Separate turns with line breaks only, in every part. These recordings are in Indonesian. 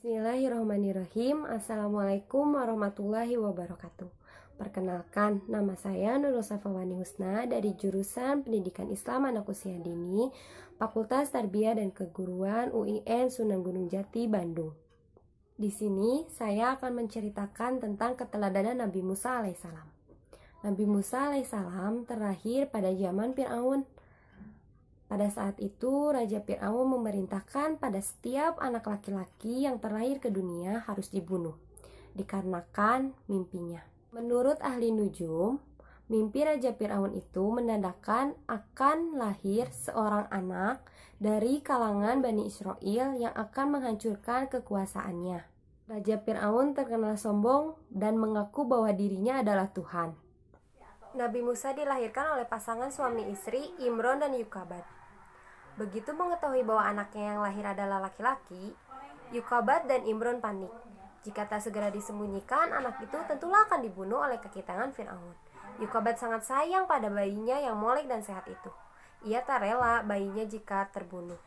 Bismillahirrahmanirrahim. Assalamualaikum warahmatullahi wabarakatuh. Perkenalkan, nama saya Nurul Safawani Husna dari jurusan Pendidikan Islam Anak Usia Dini, Fakultas Tarbiyah dan Keguruan UIN Sunan Gunung Jati, Bandung. Di sini saya akan menceritakan tentang keteladanan Nabi Musa alaihissalam. Nabi Musa alaihissalam terlahir pada zaman Fir'aun. Pada saat itu, Raja Fir'aun memerintahkan pada setiap anak laki-laki yang terlahir ke dunia harus dibunuh, dikarenakan mimpinya. Menurut ahli nujum, mimpi Raja Fir'aun itu menandakan akan lahir seorang anak dari kalangan Bani Israel yang akan menghancurkan kekuasaannya. Raja Fir'aun terkenal sombong dan mengaku bahwa dirinya adalah Tuhan. Nabi Musa dilahirkan oleh pasangan suami istri Imron dan Yukabat. Begitu mengetahui bahwa anaknya yang lahir adalah laki-laki, Yukabat dan Imron panik. Jika tak segera disembunyikan, anak itu tentulah akan dibunuh oleh kaki tangan Fir'aun. Yukabat sangat sayang pada bayinya yang molek dan sehat itu. Ia tak rela bayinya jika terbunuh.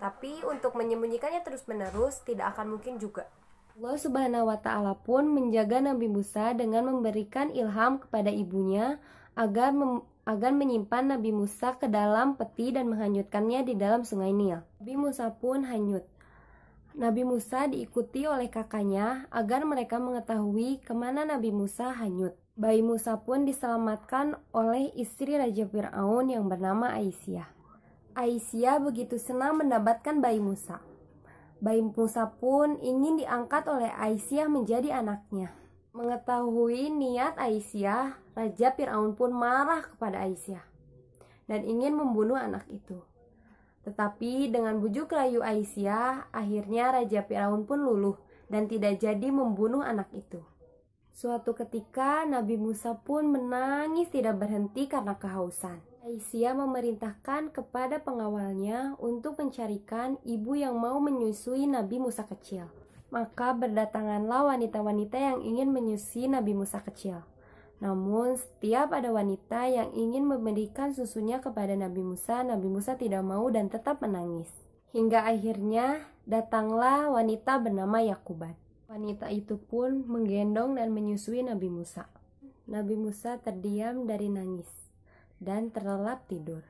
Tapi untuk menyembunyikannya terus-menerus tidak akan mungkin juga. Allah Subhanahu wa Ta'ala pun menjaga Nabi Musa dengan memberikan ilham kepada ibunya agar menyimpan Nabi Musa ke dalam peti dan menghanyutkannya di dalam sungai Nil. Nabi Musa pun hanyut. Nabi Musa diikuti oleh kakaknya agar mereka mengetahui kemana Nabi Musa hanyut. Bayi Musa pun diselamatkan oleh istri Raja Fir'aun yang bernama Aisyah. Aisyah begitu senang mendapatkan bayi Musa. Bayi Musa pun ingin diangkat oleh Aisyah menjadi anaknya. Mengetahui niat Aisyah, Raja Fir'aun pun marah kepada Aisyah dan ingin membunuh anak itu. Tetapi dengan bujuk rayu Aisyah, akhirnya Raja Fir'aun pun luluh dan tidak jadi membunuh anak itu. Suatu ketika Nabi Musa pun menangis tidak berhenti karena kehausan. Aisyah memerintahkan kepada pengawalnya untuk mencarikan ibu yang mau menyusui Nabi Musa kecil. Maka berdatanganlah wanita-wanita yang ingin menyusui Nabi Musa kecil. Namun setiap ada wanita yang ingin memberikan susunya kepada Nabi Musa tidak mau dan tetap menangis. Hingga akhirnya datanglah wanita bernama Yakubat. Wanita itu pun menggendong dan menyusui Nabi Musa. Nabi Musa terdiam dari nangis dan terlelap tidur.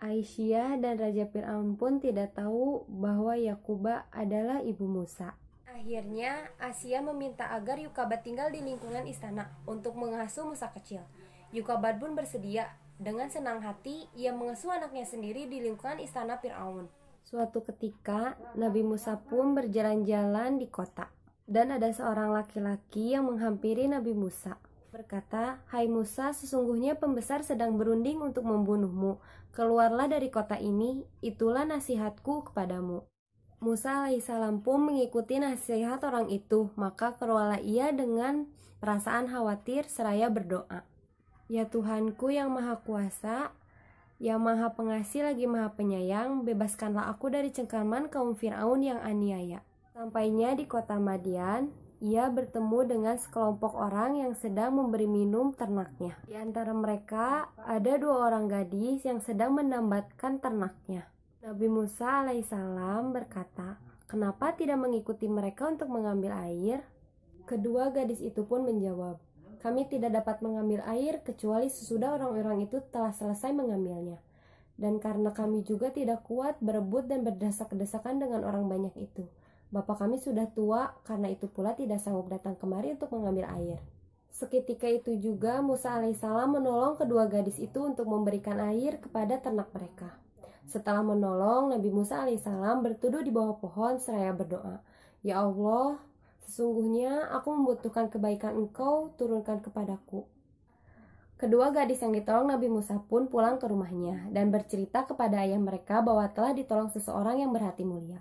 Aisyah dan Raja Fir'aun pun tidak tahu bahwa Yakubat adalah ibu Musa. Akhirnya, Asia meminta agar Yukabat tinggal di lingkungan istana untuk mengasuh Musa kecil. Yukabat pun bersedia. Dengan senang hati, ia mengasuh anaknya sendiri di lingkungan istana Fir'aun. Suatu ketika, Nabi Musa pun berjalan-jalan di kota. Dan ada seorang laki-laki yang menghampiri Nabi Musa. Berkata, "Hai Musa, sesungguhnya pembesar sedang berunding untuk membunuhmu. Keluarlah dari kota ini, itulah nasihatku kepadamu." Musa alaihissalam pun mengikuti nasihat orang itu, maka keluarlah ia dengan perasaan khawatir seraya berdoa. "Ya Tuhanku yang maha kuasa, yang maha pengasih lagi maha penyayang, bebaskanlah aku dari cengkraman kaum Fir'aun yang aniaya." Sampainya di kota Madian, ia bertemu dengan sekelompok orang yang sedang memberi minum ternaknya. Di antara mereka ada 2 orang gadis yang sedang menambatkan ternaknya. Nabi Musa alaihissalam berkata, "Kenapa tidak mengikuti mereka untuk mengambil air?" Kedua gadis itu pun menjawab, "Kami tidak dapat mengambil air kecuali sesudah orang-orang itu telah selesai mengambilnya. Dan karena kami juga tidak kuat berebut dan berdesak-desakan dengan orang banyak itu. Bapak kami sudah tua, karena itu pula tidak sanggup datang kemari untuk mengambil air." Seketika itu juga Musa alaihissalam menolong kedua gadis itu untuk memberikan air kepada ternak mereka. Setelah menolong, Nabi Musa alaihissalam berteduh di bawah pohon seraya berdoa, "Ya Allah, sesungguhnya aku membutuhkan kebaikan Engkau, turunkan kepadaku." Kedua gadis yang ditolong Nabi Musa pun pulang ke rumahnya dan bercerita kepada ayah mereka bahwa telah ditolong seseorang yang berhati mulia.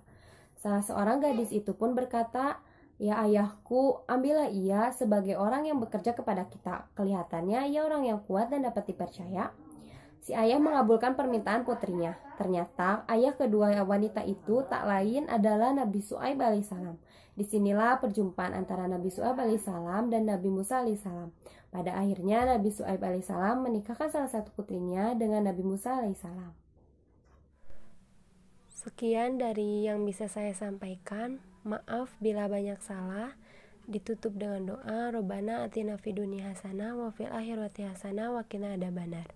Salah seorang gadis itu pun berkata, "Ya ayahku, ambillah ia sebagai orang yang bekerja kepada kita. Kelihatannya ia orang yang kuat dan dapat dipercaya." Si ayah mengabulkan permintaan putrinya. Ternyata ayah kedua wanita itu tak lain adalah Nabi Syuaib alaihissalam. Disinilah perjumpaan antara Nabi Syuaib alaihissalam dan Nabi Musa alaihissalam. Pada akhirnya Nabi Syuaib alaihissalam menikahkan salah satu putrinya dengan Nabi Musa alaihissalam. Sekian dari yang bisa saya sampaikan. Maaf bila banyak salah. Ditutup dengan doa, Robbana atina fid dunya hasanah wa fil akhirati hasanah wa qina adzabannar.